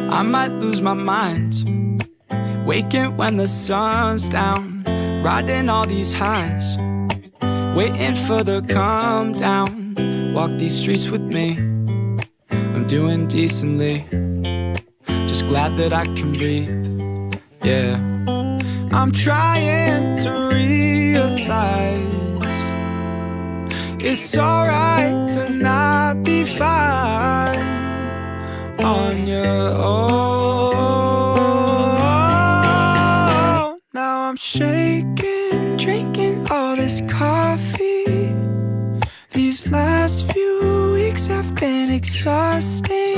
I might lose my mind, waking when the sun's down, riding all these highs, waiting for the calm down. Walk these streets with me, I'm doing decently, just glad that I can breathe. Yeah, I'm trying to realize it's alright to not be fine on your own. Now I'm shaking, drinking all this coffee. These last few weeks have been exhausting.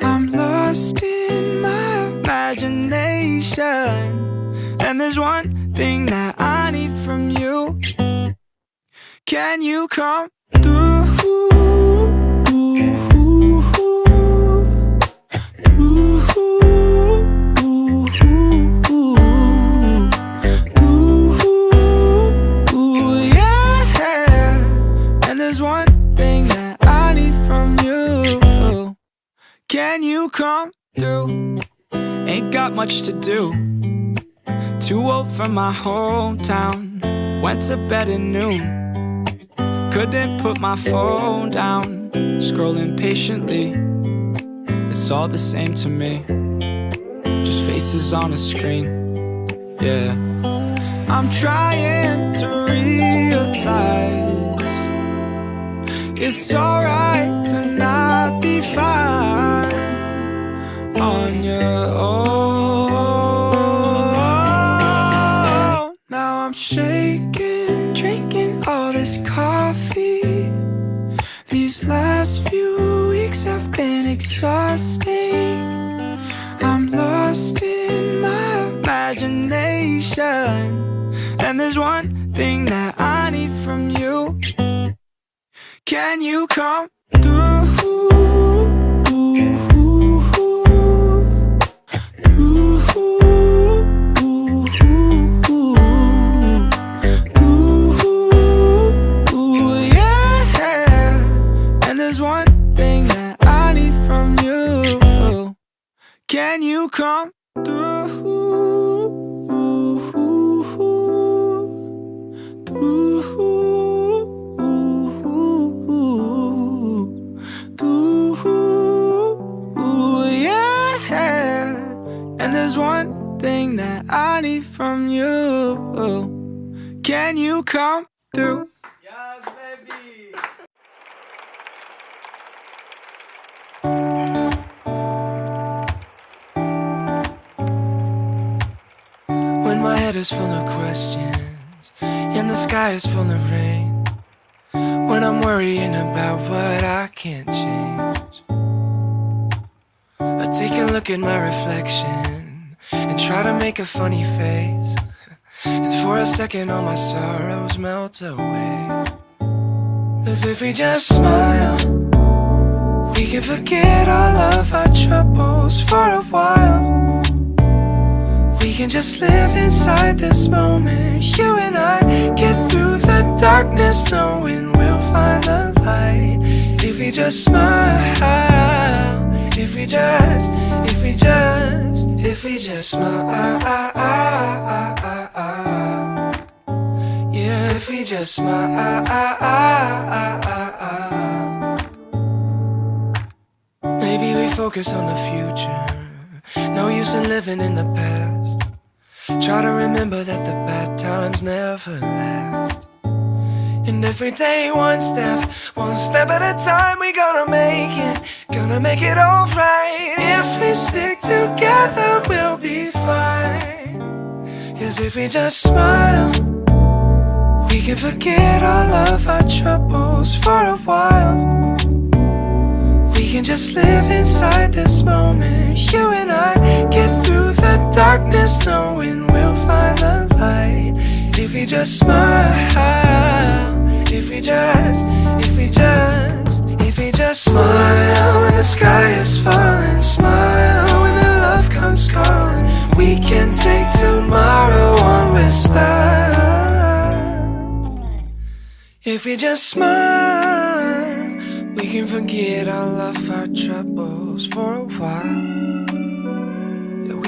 I'm lost in my imagination, and there's one thing that I need from you. Can you come through? Can you come through? Ain't got much to do, too old for my hometown. Went to bed at noon, couldn't put my phone down. Scrolling patiently, it's all the same to me, just faces on a screen. Yeah, I'm trying to realize it's alright to not be fine on your own. Now I'm shaking, drinking all this coffee. These last few weeks have been exhausting. I'm lost in my imagination, and there's one thing that I need from you. Can you come through? Can you come through? Yeah. And there's one thing that I need from you. Can you come through? Yes, baby. My head is full of questions, and the sky is full of rain. When I'm worrying about what I can't change, I take a look at my reflection and try to make a funny face, and for a second all my sorrows melt away. As if we just smile, we can forget all of our troubles for a while. We can just live inside this moment, you and I, get through the darkness knowing we'll find the light. If we just smile, if we just smile, yeah, if we just smile. Maybe we focus on the future, no use in living in the past. Try to remember that the bad times never last. And every day one step at a time, we gonna make it alright. If we stick together, we'll be fine. 'Cause if we just smile, we can forget all of our troubles for a while. We can just live inside this moment, you and I, get through the darkness knowing we'll find the light. If we just smile, if we just smile when the sky is falling, smile when the love comes calling. We can take tomorrow on with style. If we just smile, we can forget all of our troubles for a while.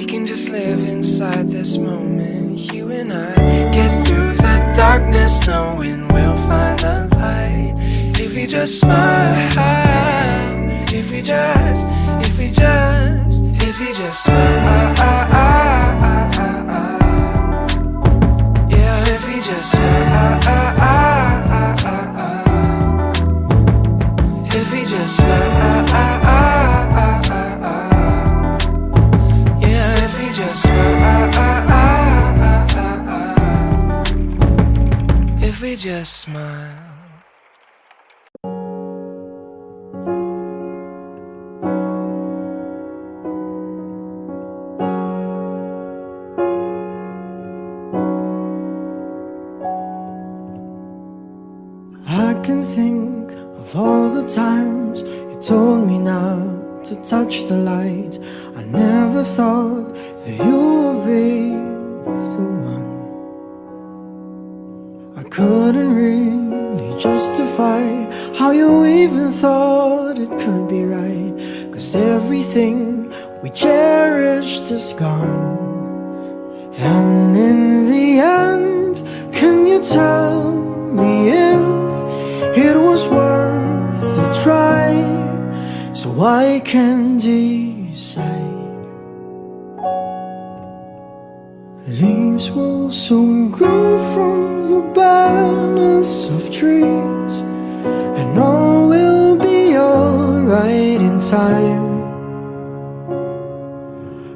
can just live inside this moment. You and I get through the darkness, knowing we'll find the light. If we just smile, if we just smile, if we just smile, yeah, if we just smile, if we just smile, yeah, if we just smile, if we just smile. I can think of all the times you told me not to touch the light. I never thought that you would be the one. I couldn't really justify how you even thought it could be right, 'cause everything we cherished is gone. And in the end, can you tell me if it was worth a try, so I can decide? Leaves will soon grow from the barrenness of trees, and all will be alright in time.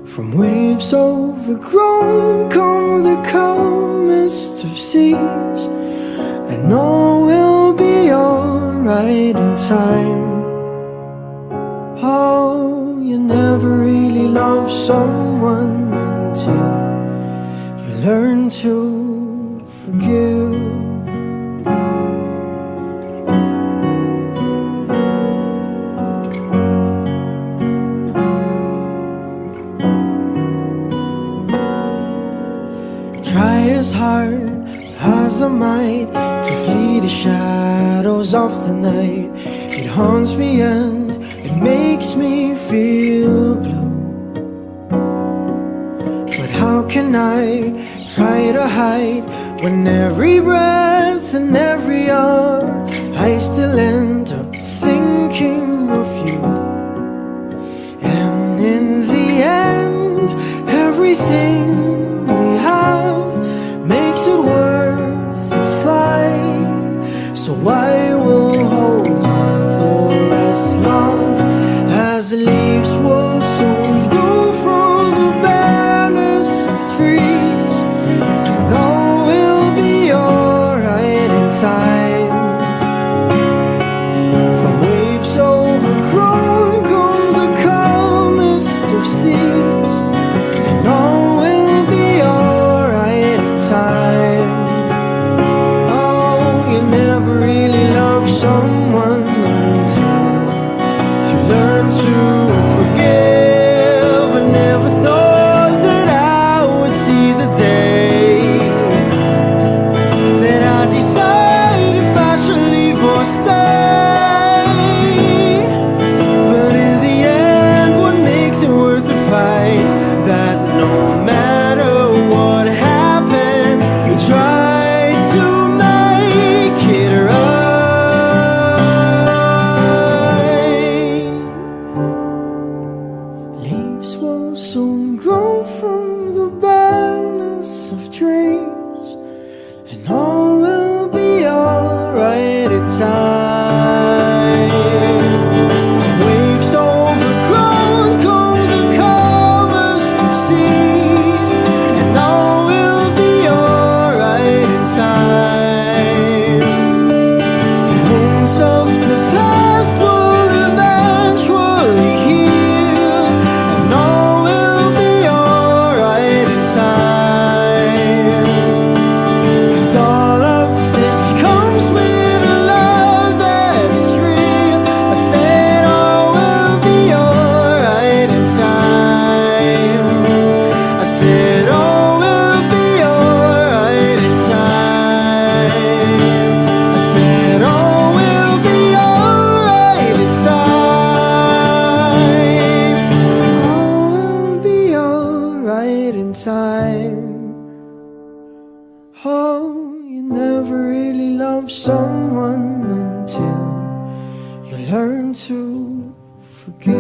From waves overgrown come the calmest of seas, and all will be alright in time. Oh, you never really love someone until you learn to forgive. Try as hard as I might to flee the shadows of the night. It haunts me and it makes me feel blue. But how can I try to hide when every breath and every hour I still end up thinking of you? And in the end, everything we have makes it worth the fight. So I will hold on for as long as the leaves will soon grow from the barrenness of trees, and all will be alright in time. learn to forgive.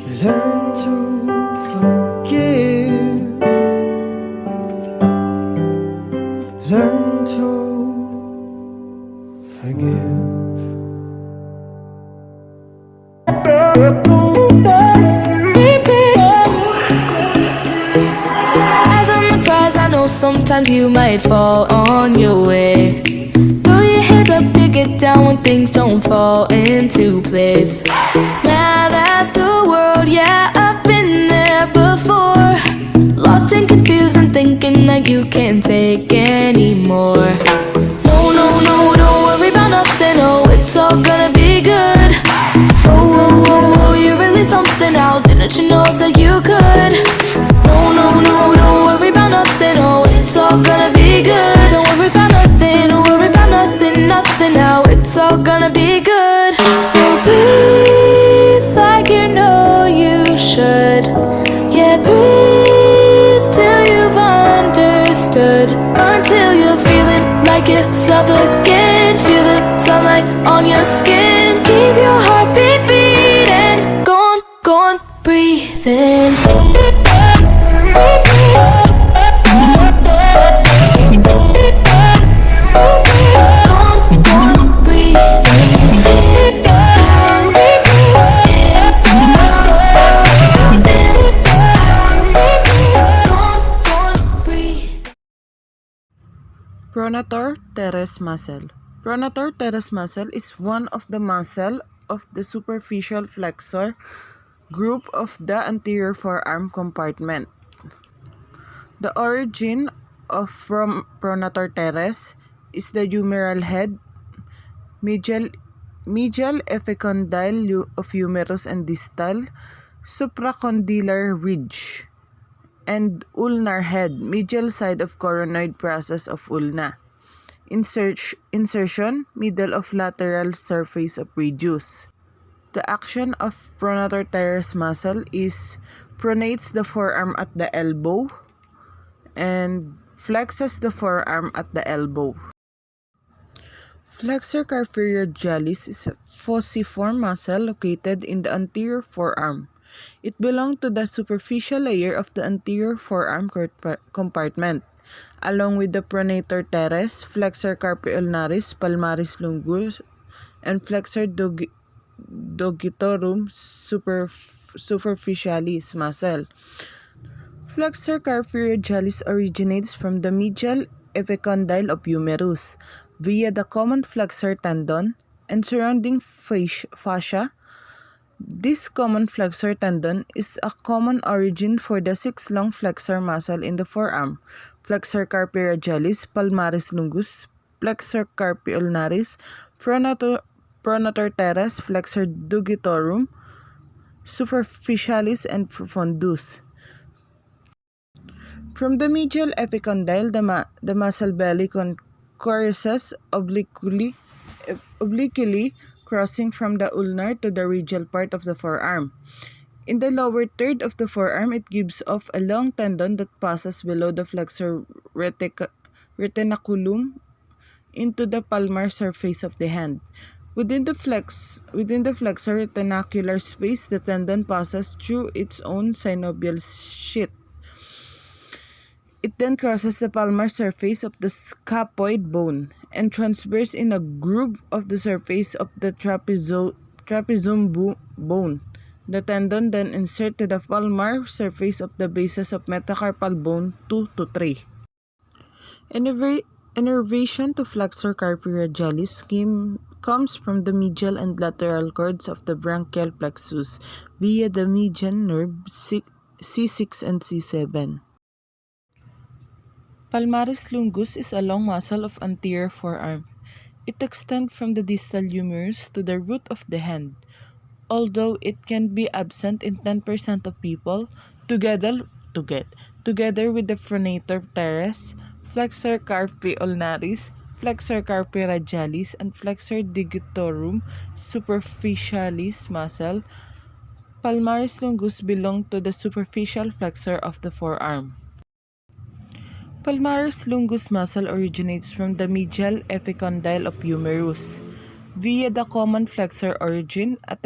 You learn to forgive. Learn to forgive. Eyes on the prize, I know sometimes you might fall on your way. Throw your head up, you get down when things don't fall into place. Mad at the world, yeah, I've been there before. Lost and confused and thinking that you can't take anymore. No, no, no, don't worry about nothing, oh, it's all gonna be good. Whoa, whoa, whoa, whoa, you're really something out, didn't you know that you could? No, no, no, don't worry about nothing, oh, it's all gonna be good. Don't worry about nothing, don't worry about nothing, nothing now, it's all gonna be good. So breathe like you know you should. Yeah, breathe till you've understood. Until you're feeling like yourself again. Feel the sunlight on your skin. Keep your heartbeat beating. Go on, go on, breathe in. Pronator teres muscle. Pronator teres muscle is one of the muscle of the superficial flexor group of the anterior forearm compartment. The origin of pronator teres is the humeral head, medial epicondyle of humerus and distal supracondylar ridge, and ulnar head, medial side of coronoid process of ulna. Insertion, middle of lateral surface of radius. The action of pronator teres muscle is pronates the forearm at the elbow and flexes the forearm at the elbow. Flexor carpi radialis is a fusiform muscle located in the anterior forearm. It belongs to the superficial layer of the anterior forearm compartment, along with the pronator teres, flexor carpi ulnaris, palmaris longus, and flexor dogitorum superficialis muscle. Flexor carpi radialis originates from the medial epicondyle of humerus via the common flexor tendon and surrounding fascia. This common flexor tendon is a common origin for the 6 long flexor muscle in the forearm: flexor carpi radialis, palmaris longus, flexor carpi ulnaris, pronator teres, flexor dugitorum, superficialis, and profundus. From the medial epicondyle, the muscle belly courses obliquely, crossing from the ulnar to the radial part of the forearm. In the lower third of the forearm, it gives off a long tendon that passes below the flexor retinaculum into the palmar surface of the hand. Within the flexor retinacular space, the tendon passes through its own synovial sheath. It then crosses the palmar surface of the scaphoid bone and transverse in a groove of the surface of the trapezium bone. The tendon then inserts to the palmar surface of the bases of metacarpal bone 2 to 3. Innervation to flexor carpi radialis comes from the medial and lateral cords of the branchial plexus via the median nerve C6 and C7. Palmaris longus is a long muscle of anterior forearm. It extends from the distal humerus to the root of the hand. Although it can be absent in 10% of people, together with the pronator teres, flexor carpi ulnaris, flexor carpi radialis, and flexor digitorum superficialis muscle, palmaris longus belong to the superficial flexor of the forearm. Palmaris longus muscle originates from the medial epicondyle of humerus. Via the common flexor origin, a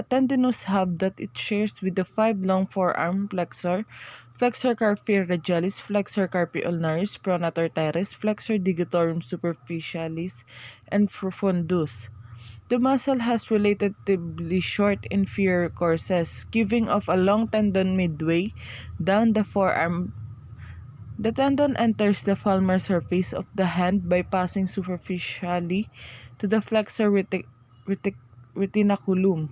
tendinous hub that it shares with the 5 long forearm flexor, flexor carpi radialis, flexor carpi ulnaris, pronator teres, flexor digitorum superficialis, and profundus. The muscle has relatively short inferior courses, giving off a long tendon midway down the forearm. The tendon enters the palmar surface of the hand by passing superficially to the flexor retinaculum.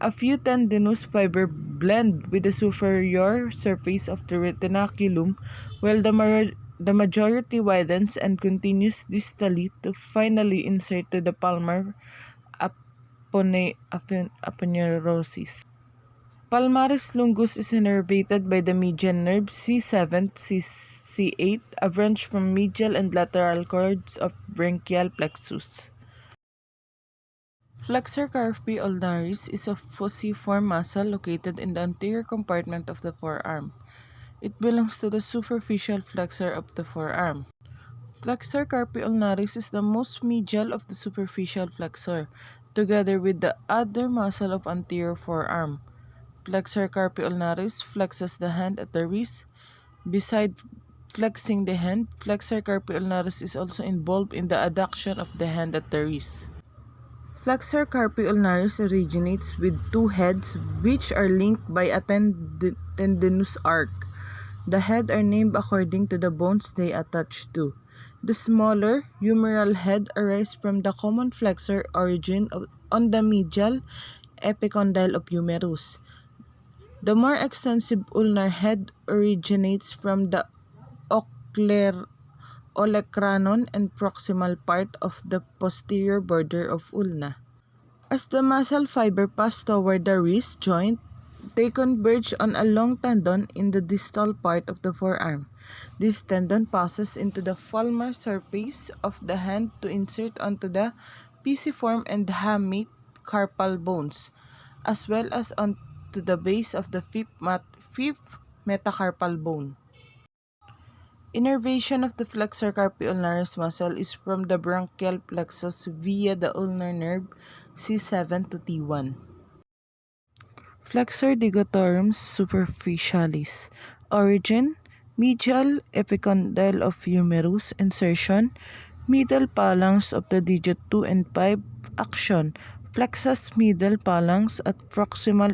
A few tendinous fiber blend with the superior surface of the retinaculum, while the majority widens and continues distally to finally insert to the palmar aponeurosis. Palmaris longus is innervated by the median nerve C7 C8, a branch from medial and lateral cords of branchial plexus. Flexor carpi ulnaris is a fusiform muscle located in the anterior compartment of the forearm. It belongs to the superficial flexor of the forearm. Flexor carpi ulnaris is the most medial of the superficial flexor, together with the other muscle of anterior forearm. Flexor carpi ulnaris flexes the hand at the wrist. Besides flexing the hand, flexor carpi ulnaris is also involved in the adduction of the hand at the wrist. Flexor carpi ulnaris originates with 2 heads which are linked by a tendinous arc. The heads are named according to the bones they attach to. The smaller humeral head arises from the common flexor origin on the medial epicondyle of humerus. The more extensive ulnar head originates from the olecranon and proximal part of the posterior border of ulna. As the muscle fiber pass toward the wrist joint, they converge on a long tendon in the distal part of the forearm. This tendon passes into the palmar surface of the hand to insert onto the pisiform and hamate carpal bones, as well as onto the base of the fifth metacarpal bone. Innervation of the flexor carpi ulnaris muscle is from the branchial plexus via the ulnar nerve C7 to T1. Flexor digitorum superficialis. Origin: medial epicondyle of humerus. Insertion: middle phalanx of the digit 2 and 5. Action: flexus middle phalanx at proximal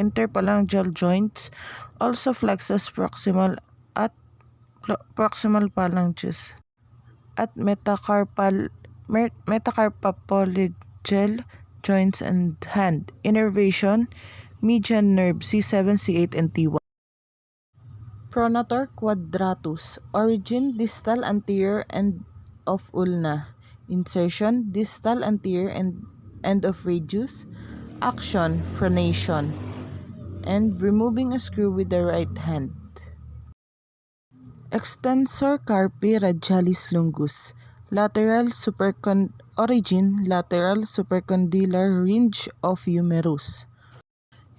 interphalangeal joints. Also flexus proximal phalanges at metacarpophalangeal joints and hand. Innervation: median nerve C7, C8, and T1. Pronator quadratus. Origin: distal anterior end of ulna. Insertion: distal anterior end of radius. Action: pronation and removing a screw with the right hand. Extensor carpi radialis longus. Origin: lateral supercondylar ridge of humerus.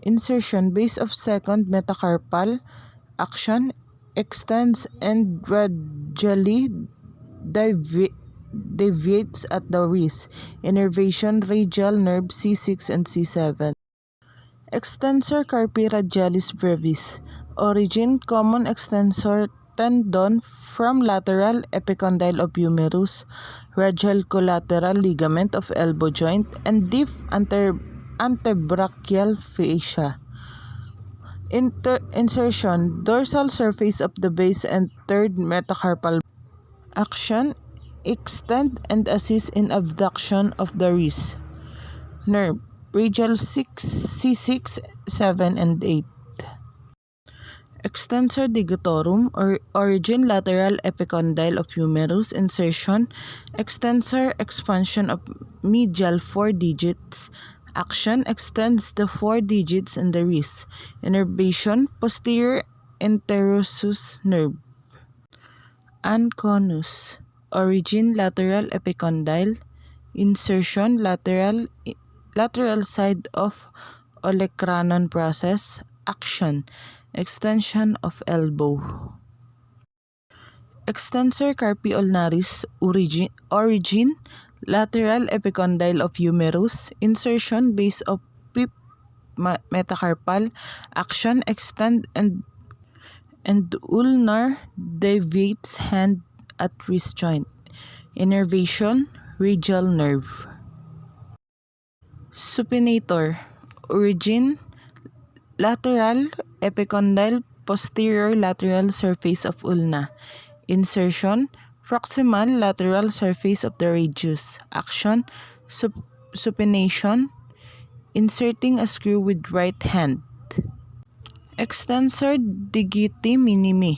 Insertion: base of second metacarpal. Action: extends and gradually deviates at the wrist. Innervation: radial nerve C6 and C7. Extensor carpi radialis brevis. Origin: common extensor tendon from lateral epicondyle of humerus, radial collateral ligament of elbow joint, and deep antebrachial fascia. Insertion: dorsal surface of the base and third metacarpal. Action: extend and assist in abduction of the wrist. Nerve: radial C6, 7, and 8. Extensor digitorum or origin: lateral epicondyle of humerus. Insertion: extensor expansion of medial 4 digits. Action: extends the 4 digits in the wrist. Innervation: posterior interosseous nerve. Anconus. Origin: lateral epicondyle. Insertion: lateral side of olecranon process. Action: extension of elbow. Extensor carpi ulnaris, origin, lateral epicondyle of humerus, insertion base of pip metacarpal, action extend and ulnar deviates hand at wrist joint, innervation radial nerve. Supinator, origin, lateral epicondyle posterior lateral surface of ulna, insertion proximal lateral surface of the radius, action supination, inserting a screw with right hand. Extensor digiti minimi,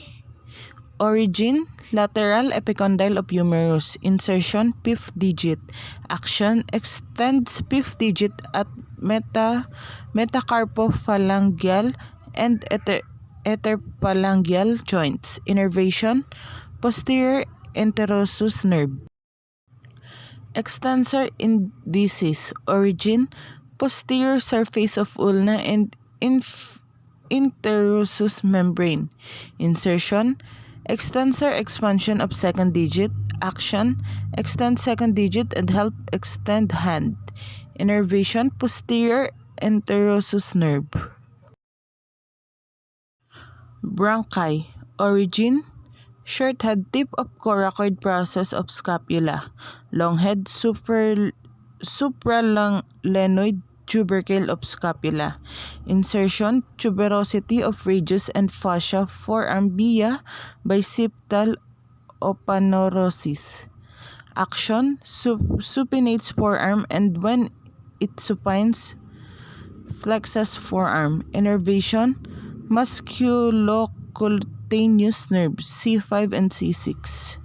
origin, lateral epicondyle of humerus, insertion fifth digit, action extends fifth digit at metacarpophalangeal and interphalangeal joints, innervation posterior interosus nerve. Extensor indicis, origin, posterior surface of ulna and interosus membrane, insertion extensor expansion of second digit, action extend second digit and help extend hand, innervation posterior interosus nerve. Bronchi, origin, short head tip of coracoid process of scapula, long head supralenoid tubercle of scapula, insertion tuberosity of radius and fascia forearm via bicipital opanorosis, action supinates forearm and when it supines flexes forearm, innervation musculocutaneous nerves C5 and C6.